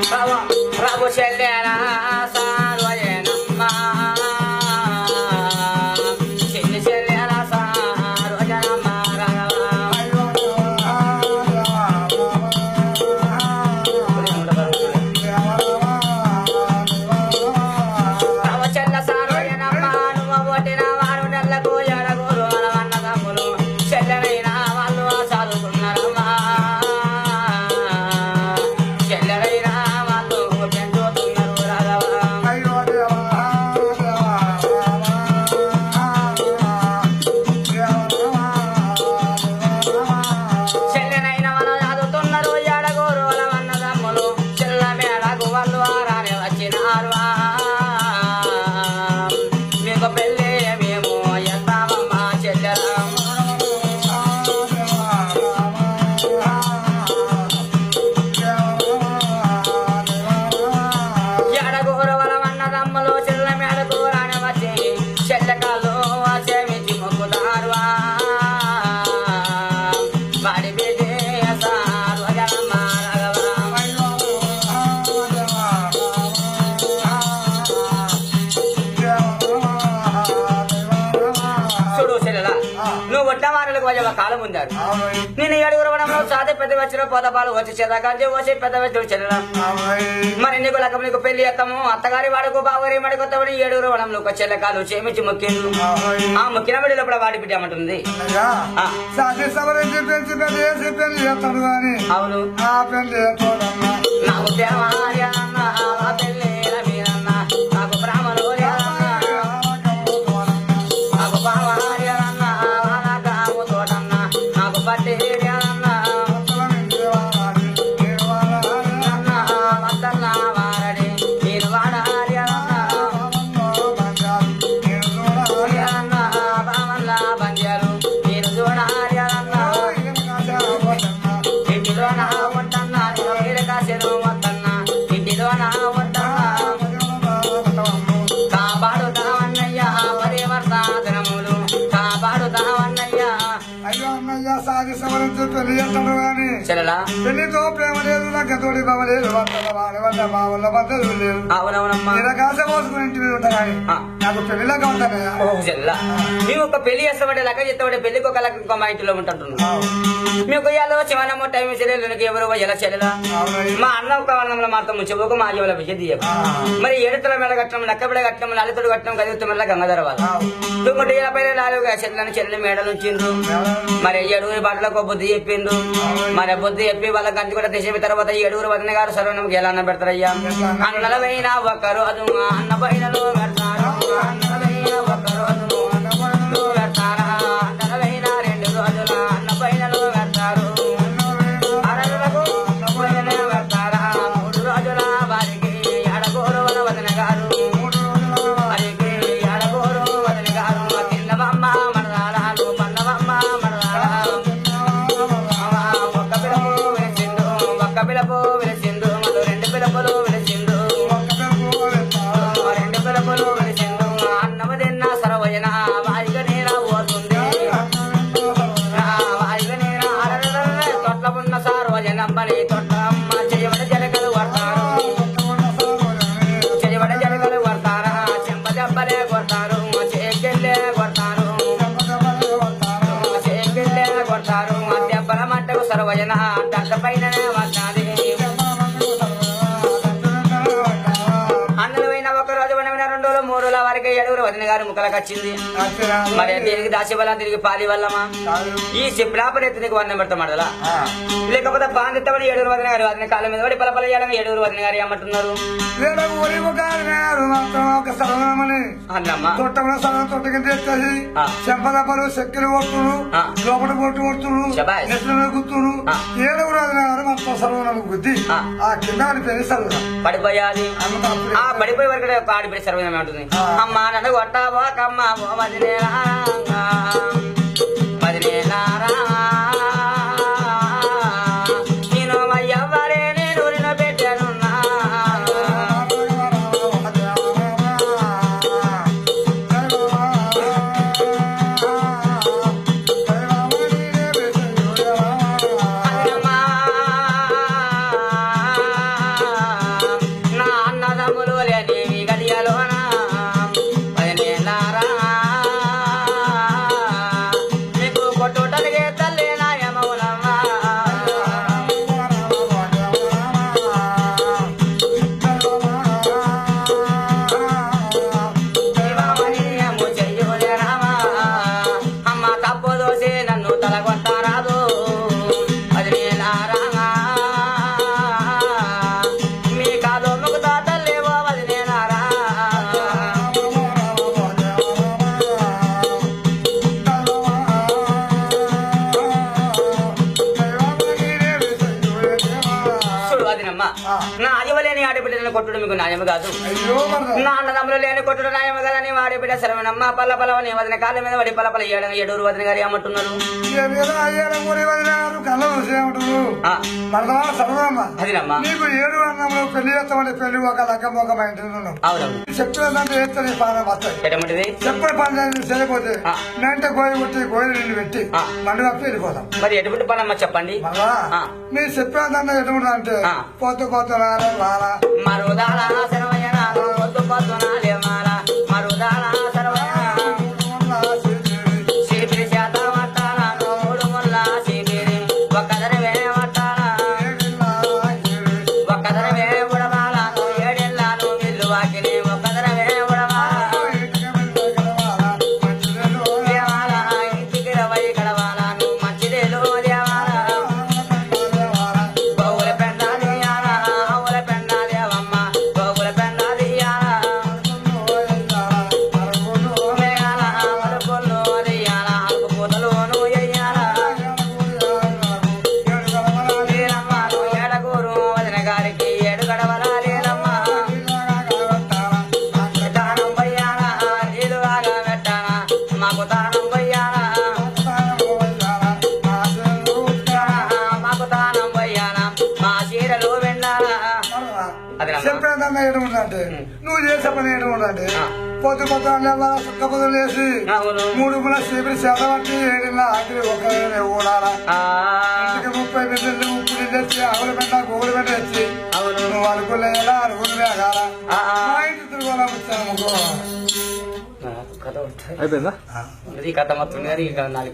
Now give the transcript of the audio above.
ప్రభు చెల్లెరా సార్వజనమ్మా చిన్ని చెల్లెరా సార్వజనమ్మా ప్రభు చెల్ల సార్వజనమ్మా నువ్వు కొట్టిన వారు నెలకు ఎడగూరు అలవన్న తమ్ములు చెల్లెరైన వాళ్ళు చదువుకున్నారమ్మా చెల్లెరైన వాళ్ళు పెంచుతున్నారు చెల్లెనైన వాళ్ళు చదువుతున్నారు ఎడగూరు అలవన్న తమ్ములు చెల్ల మేడకు వాళ్ళు ఆరాని వచ్చినారు మీకు పెళ్ళి మేము ఎంతామమ్మా చెల్లెరా ఎడగూరవలమన్నదమ్ములు చెల్ల మేడకు రాని వచ్చి చెల్లెకాలు సేమించి మొక్కుతారు వాడి బిడ్డే సార్వజనమ్మ చూడు చెల్లెలా నువ్వు ఒట్టమారులకు వచ్చే కాలం ఉందారు నేను ఏడుగురు వనంలో సాధి పెద్ద వచ్చిన పోతపాలు వచ్చి చేదాకాంచి వచ్చి పెద్ద వచ్చి చెల్లెలా మరి నీకు లెక్క నీకు పెళ్లి చేస్తాము అత్తగారి వాడుకు బావగారి మడికొత్తమని ఏడుగురు వనంలో ఒక చెల్లెకాలు చేమించి మొక్కిండు ఆ మొక్కిన బడిలో కూడా వాడి బిడ్డమంటుంది అవును నాకు దేవాలయన్న ఆ పెళ్ళిల మీరన్న నాకు బ్రాహ్మణులన్న నాకు బావాలయన్న కాము తోటన్న నాకు పట్టేరియన్న వద్దన్న వారడి నేను వాడాలయన్న బావల్ల బంద్యాలు నేను చూడాలయన్న ఇంటిలో నా ఉంటన్నా మీరు కాసేరు మొత్తన్నా ఇంటిలో నా ఉంటన్నా కాపాడుతావన్నయ్యా పరివర్తనములు కాపాడుతావన్నయ్యా అయ్యో అన్నయ్య సాగి సమరంతో పెళ్లి చేస్తాడు గాని చెల్లెలా పెళ్లితో ప్రేమ లేదు నాకు తోడి బావ లేదు వద్ద బావల బద్దలు లేదు అవునవునమ్మా నిరకాశ మోసుకుని ఇంటి మీద ఉంటా కానీ నాకు పెళ్లిలాగా ఉంటానయ్యా చెల్లెలా మేము ఒక పెళ్లి చేస్తామంటే లెక్క చేస్తామంటే పెళ్లికి ఒక లెక్క మా ఇంటిలో ఉంటుంటున్నాం మీకు ఇయ్యాలో చివనమ్మ టైం చెల్లెలకి ఎవరు ఎలా చెల్లెలా మా అన్న ఒక వాళ్ళ మాత్రం ముంచెపోక మా జీవుల విషయం తీయ మరి ఏడుతల మీద కట్టడం లెక్కబడి కట్టడం లలితుడు కట్టడం కదిలితో మెల్ల గంగాధర వాళ్ళు ఇంకొకటి ఇలా పైన లాలుగా చెల్లెని చెల్లెని మేడలు ఉంచిండ్రు మరి ఏడుగురి బాటలకు బుద్ధి చెప్పిండ్రు మరి బుద్ధి చెప్పి వాళ్ళ గంటి కూడా తీసేపి తర్వాత ఏడుగురు వదిన గారు సర్వనమ్మకి ఎలా అన్న పెడతారయ్యా అన్నలవైన ఒక్కరు అది అన్న పైనలో పెడతారు అన్నలవైన ఒక్కరు అదును పెడతారా అన్నలవైన 2 రోజుల అన్న పైనలో పెడతారు అరలకు పెడతారా 3 రోజుల వారికి ఎడగూరు వదిన గారు వారికి ఎడగూరు వదిన గారు తిన్నవమ్మ మరదాలు పన్నవమ్మ మరదాలు ఒక్క పిలపు విలిచిండు మళ్ళీ 2 పిలపులు విలిచిండు 2 పిలపులు విలిచిండు అన్నము తిన్న సరవయన వాయిగా నీరా పోతుంది వాయిగా నీరా తొట్ల ఉన్న సార్వజనమ్మని తొట్లమ్మ చేయబడి జలకలు పడతారు చేయబడి జలకలు పడతారా చెంప చెంపలే కొడతారు చేకెళ్ళే కొడతారు చేకెళ్ళే కొడతారు దెబ్బల మంటకు సరవయన దక్క పైననే వస్తాది అందులోైన ఒక రోజు 2 రోజులు 3 రోజుల వారికి ఏడుగురు వదిన గారు ముక్కలకు వచ్చింది మరి దీనికి దాసి వల్ల తిరిగి పాలి వల్లమా ఈ చెప్పినాపని ఎత్తి నీకు వర్ణం పెడతా మడదలా లేకపోతే బాంధితమని ఏడుగురు వదిన గారు వదిన కాలం మీద పడి పలపల చేయాలని ఏడుగురు వదిన గారు ఏమంటున్నారు అన్నమ్మా చెంపదప్పలు చక్కెర కొట్టుడు లోపల పొట్టు కొట్టుడు నెట్ల గుర్తుడు ఏడుగురు మొత్తం సర్వనమ్మ గుద్ది ఆ కింద పెరిస్తారు పడిపోయాది ఆ పడిపోయే వరకు ఆడిపోయి సర్వనమ్మ ఉంటుంది అమ్మా నన్ను కొట్టావో కమ్మ వదిలేనారా నేను ఎవ్వరే నేను నిన్న పెట్టానున్నా అమ్మా నా అయ్యవలేని ఆడబిడ్డలను కొట్టుడు మీకు న్యాయం కాదు అయ్యో మరద నా అన్నదమ్ములు లేని కొట్టుడు న్యాయం కదా నీ ఆడబిడ్డ సరవనమ్మ పల్ల పల్లవని వదిన కాళ్ళ మీద పడి పల్ల పల్ల ఏడూరు వదిన గారు ఏమంటున్నారు కళ్ళ ఏమంటారు మరదా సర్వమ్మ అదినమ్మా నీకు 7 అన్నంలో పెళ్లి చేస్తామంటే పెళ్లి ఒక లగ్గమ్మ మా ఇంటి ఉన్నావు అవునవును చెప్తుందంటే వేస్తే పాన వస్తాయి ఎటమంటిది చెప్పే పని చేయకపోతే నేంటే గోయి కొట్టి గోయి నిండి పెట్టి మండి కప్పి వెళ్ళిపోతాం మరి ఎటువంటి పనమ్మా చెప్పండి మళ్ళా మీరు చెప్పేదంటే ఎటువంటి అంటే పొద్దు రాలా మరుదాల సర్వయ్య పొద్దు పొద్దునాలే మాల మరుదాల సర్వయ్య సిరిపిరి చేత వట్టాల మూడు ముల్ల సిరిపిరి ఒక్కదరవే వట్టాల ఒక్కదరవే ఉడవాల ఏడెళ్ళాను విల్లు వాకిని ఒక్కదరవే ఉడవాల దేవాల ఇంటికి రవై గడవాల నువ్వు మంచిదేలు దేవాల గోవుల పెండాలియాల ఆవుల పెండాలేవమ్మ గోవుల పెండాలియాల మేఘాల మలుపులు అదియాల ఆకు పూతలును ఎయ్యాల లేనమ్మ నువ్వు ఏడగూరు వదిన గారికి 7 గడవల లేనమ్మ దానం పోయాల నీలుగాగా పెట్టాల మాకు దానం పోయాల మాకు దానం పోయాల మా చీరలు వెండాల చెప్పేదన్నా ఏడుందంటే నువ్వు చేసే పని ఏడుందంటే పొద్దు సుక్క పొద్దులు వేసి అవును 3 ముల చీపిరి చేతబట్టి 7 ఆఖరి ఒక ఊడాలా ఇంటికి 30 బిడ్డలు ఉప్పు తెచ్చి ఆవుల పెండ గోగులు పెండ తెచ్చి అవును నువ్వు అనుకోలేదా అనుకుని వేగాల ఆ, ఆ. మా ఇంటి తిరుగులా వచ్చాను కథ అయిపోయిందా ఇది కథ మొత్తం కానీ ఇక 4